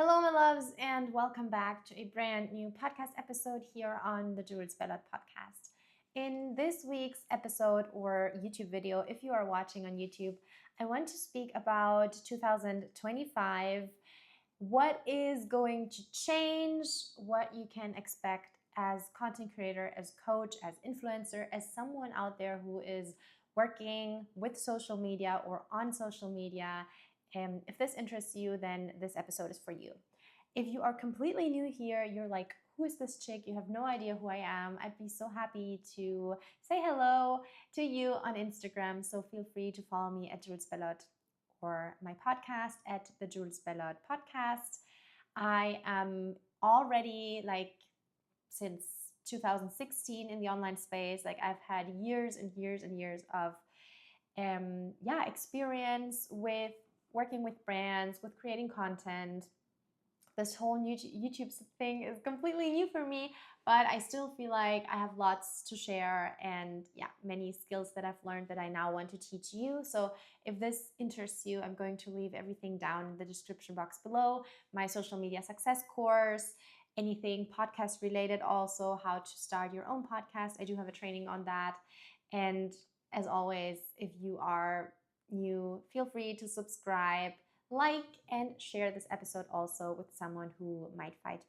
Hello, my loves, and welcome back to a brand new podcast episode here on the Jules Bellot podcast. In this week's episode or YouTube video, if you are watching on YouTube, I want to speak about 2025, what is going to change, what you can expect as content creator, as coach, as influencer, as someone out there who is working with social media or on social media. If this interests you, then this episode is for you. If you are completely new here, you're like, who is this chick? You have no idea who I am. I'd be so happy to say hello to you on Instagram. So feel free to follow me at Jules Bellot or my podcast at the Jules Bellot podcast. I am already since 2016 in the online space. I've had years and years and years of experience with working with brands, with creating content. This whole new YouTube thing is completely new for me, but I still feel like I have lots to share and many skills that I've learned that I now want to teach you. So if this interests you, I'm going to leave everything down in the description box below. My social media success course, anything podcast related, also how to start your own podcast. I do have a training on that. And as always, if you are new, feel free to subscribe, like, and share this episode also with someone who might find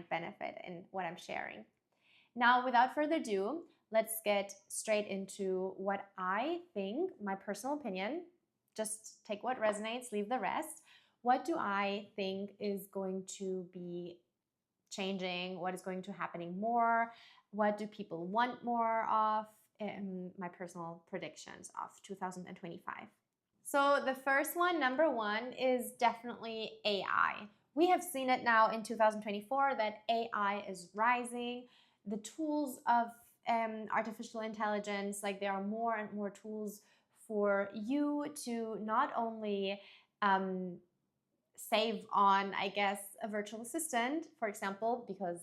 benefit in what I'm sharing. Now, without further ado, let's get straight into what I think, my personal opinion. Just take what resonates, leave the rest. What do I think is going to be changing? What is going to happening more? What do people want more of? My personal predictions of 2025. So the first one, number one, is definitely AI. We have seen it now in 2024 that AI is rising. The tools of artificial intelligence, there are more and more tools for you to not only save on, a virtual assistant, for example, because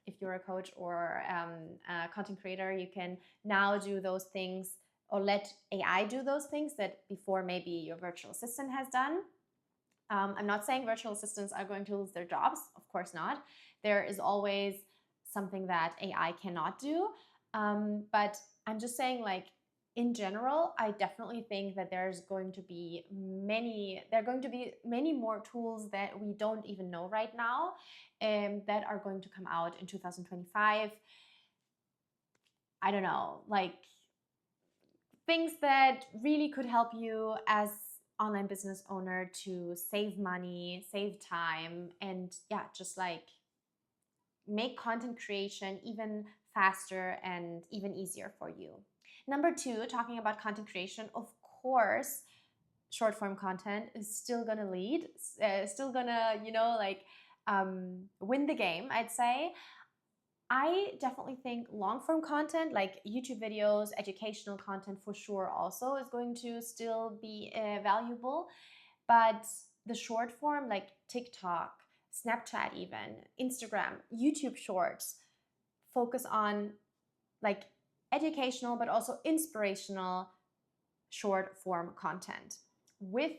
if you're a coach or a content creator, you can now do those things or let AI do those things that before maybe your virtual assistant has done. I'm not saying virtual assistants are going to lose their jobs. Of course not. There is always something that AI cannot do. But I'm just saying, in general, I definitely think that there are going to be many more tools that we don't even know right now, that are going to come out in 2025. I don't know, things that really could help you as online business owner to save money, save time, and just make content creation even faster and even easier for you. Number two, talking about content creation, of course, short form content is still gonna lead, still gonna, win the game, I'd say. I definitely think long form content like YouTube videos, educational content for sure also is going to still be valuable. But the short form like TikTok, Snapchat, even Instagram, YouTube shorts focus on educational but also inspirational short form content. With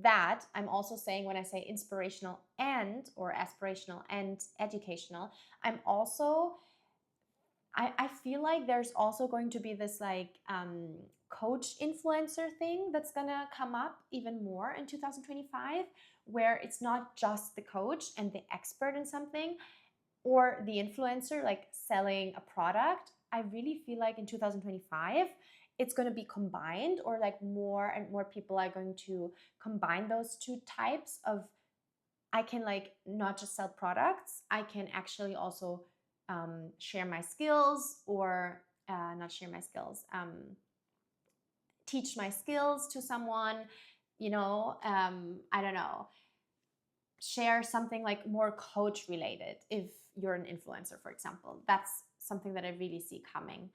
that, I'm also saying, when I say inspirational and or aspirational and educational, I feel like there's also going to be this coach influencer thing that's gonna come up even more in 2025, where it's not just the coach and the expert in something or the influencer selling a product. I really feel like in 2025 it's going to be combined, or more and more people are going to combine those two types of, I can not just sell products, I can actually also share my skills, or not share my skills, teach my skills to someone, I don't know, share something more coach related. If you're an influencer, for example, that's something that I really see coming.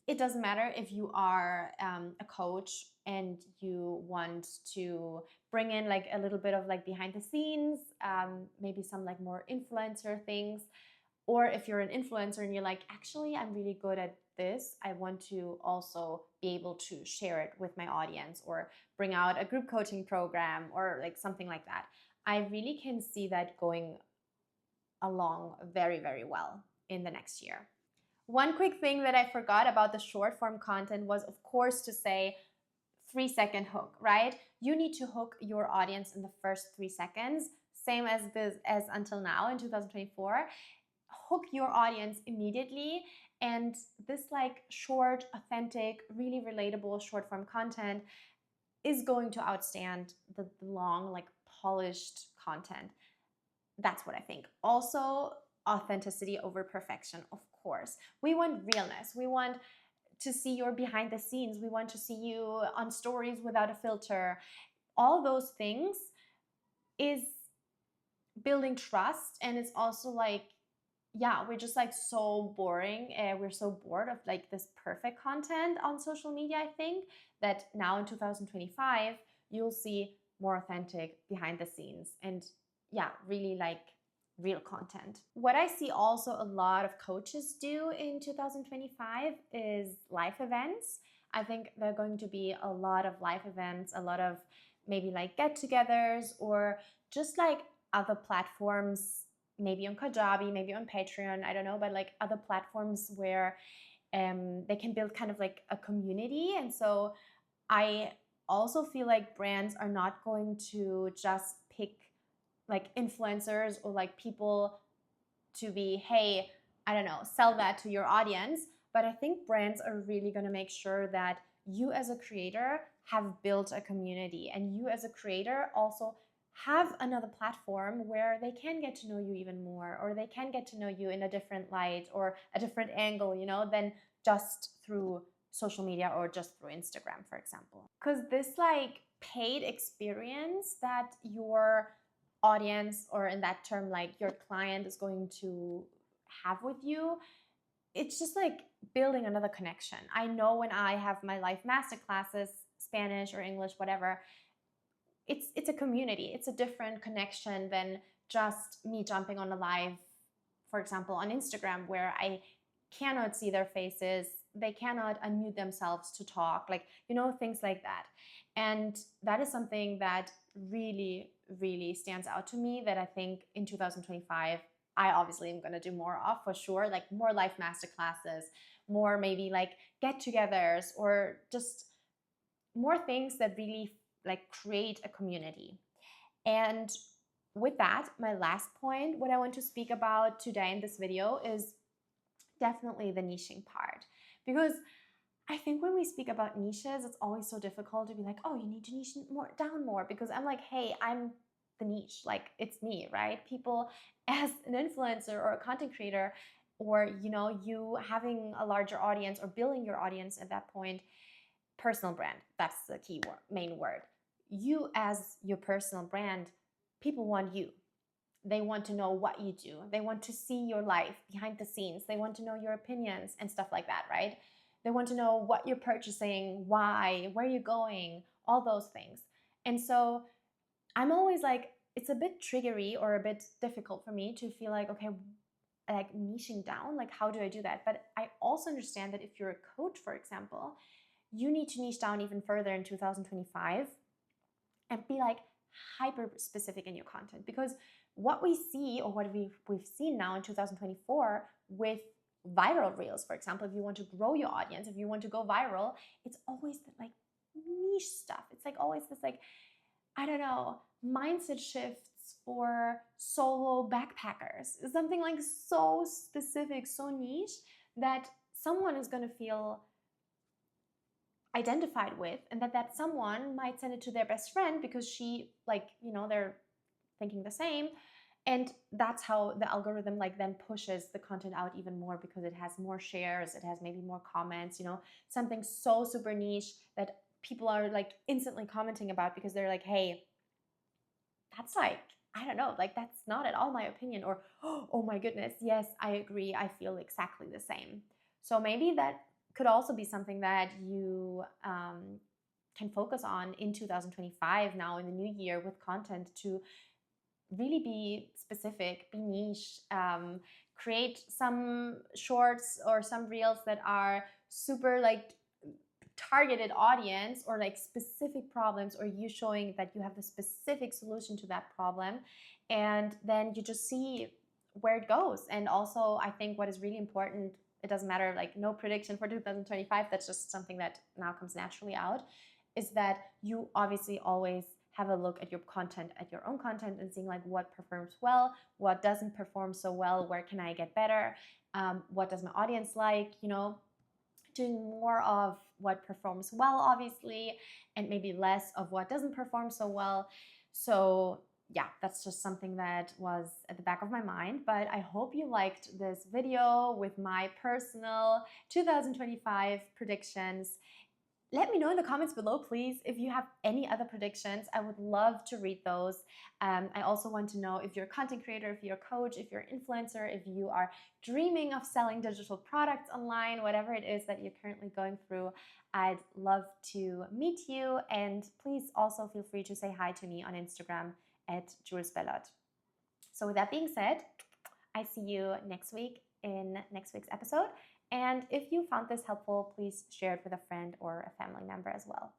It doesn't matter if you are a coach and you want to bring in a little bit of behind the scenes, maybe some more influencer things, or if you're an influencer and you're actually, I'm really good at this, I want to also be able to share it with my audience or bring out a group coaching program or something like that. I really can see that going along very, very well in the next year. One quick thing that I forgot about the short form content was, of course, to say 3-second hook, right? You need to hook your audience in the first 3 seconds, same as until now in 2024. Hook your audience immediately, and this like short, authentic, really relatable short form content is going to outstand the long, like polished content. That's what I think. Also, authenticity over perfection, of course. We want realness. We want to see your behind the scenes. We want to see you on stories without a filter. All those things is building trust, and it's also like, yeah, we're just like so boring. We're so bored of like this perfect content on social media, I think, that now in 2025, you'll see more authentic behind the scenes and yeah, really like real content. What I see also a lot of coaches do in 2025 is live events. I think there are going to be a lot of live events, a lot of maybe like get-togethers or just like other platforms, maybe on Kajabi, maybe on Patreon, I don't know, but like other platforms where they can build kind of like a community. And so I also feel like brands are not going to just pick like influencers or like people to be, hey, I don't know, sell that to your audience. But I think brands are really going to make sure that you as a creator have built a community, and you as a creator also have another platform where they can get to know you even more, or they can get to know you in a different light or a different angle, you know, than just through social media or just through Instagram, for example. Because this like paid experience that your audience, or in that term, like your client is going to have with you, it's just like building another connection. I know when I have my live masterclasses, Spanish or English, whatever, it's a community. It's a different connection than just me jumping on a live, for example, on Instagram, where I cannot see their faces, they cannot unmute themselves to talk, like, you know, things like that. And that is something that really, really stands out to me, that I think in 2025, I obviously am going to do more of, for sure, like more live masterclasses, more maybe like get-togethers, or just more things that really like create a community. And with that, my last point, what I want to speak about today in this video is definitely the niching part. Because I think when we speak about niches, it's always so difficult to be like, oh, you need to niche more down more, because I'm like, hey, I'm the niche, like it's me, right? People, as an influencer or a content creator, or you know, you having a larger audience or building your audience at that point, personal brand, that's the key word, main word. You as your personal brand, people want you. They want to know what you do. They want to see your life behind the scenes. They want to know your opinions and stuff like that, right? They want to know what you're purchasing, why, where you're going, all those things. And so I'm always like, it's a bit triggery or a bit difficult for me to feel like, okay, like niching down, like how do I do that? But I also understand that if you're a coach, for example, you need to niche down even further in 2025 and be like hyper specific in your content. Because what we see, or what we've seen now in 2024 with viral reels, for example, if you want to grow your audience, if you want to go viral, it's always like niche stuff. It's like always this like, I don't know, mindset shifts for solo backpackers. Something like so specific, so niche that someone is going to feel identified with, and that someone might send it to their best friend because she, like, you know, they're thinking the same. And that's how the algorithm like then pushes the content out even more, because it has more shares, it has maybe more comments, you know, something so super niche that people are like instantly commenting about, because they're like, hey, that's like, I don't know, like that's not at all my opinion, or oh my goodness, yes, I agree, I feel exactly the same. So maybe that could also be something that you can focus on in 2025, now in the new year, with content, to really be specific, be niche, create some shorts or some reels that are super like targeted audience or like specific problems, or you showing that you have the specific solution to that problem, and then you just see where it goes. And also, I think what is really important, it doesn't matter, like no prediction for 2025, that's just something that now comes naturally out, is that you obviously always have a look at your content, at your own content, and seeing like what performs well, what doesn't perform so well, where can I get better, what does my audience like, you know, doing more of what performs well, obviously, and maybe less of what doesn't perform so well. So yeah, that's just something that was at the back of my mind. But I hope you liked this video with my personal 2025 predictions. Let me know in the comments below, please, if you have any other predictions. I would love to read those. I also want to know if you're a content creator, if you're a coach, if you're an influencer, if you are dreaming of selling digital products online, whatever it is that you're currently going through. I'd love to meet you. And please also feel free to say hi to me on Instagram at Jules Bellot. So with that being said, I see you next week in next week's episode. And if you found this helpful, please share it with a friend or a family member as well.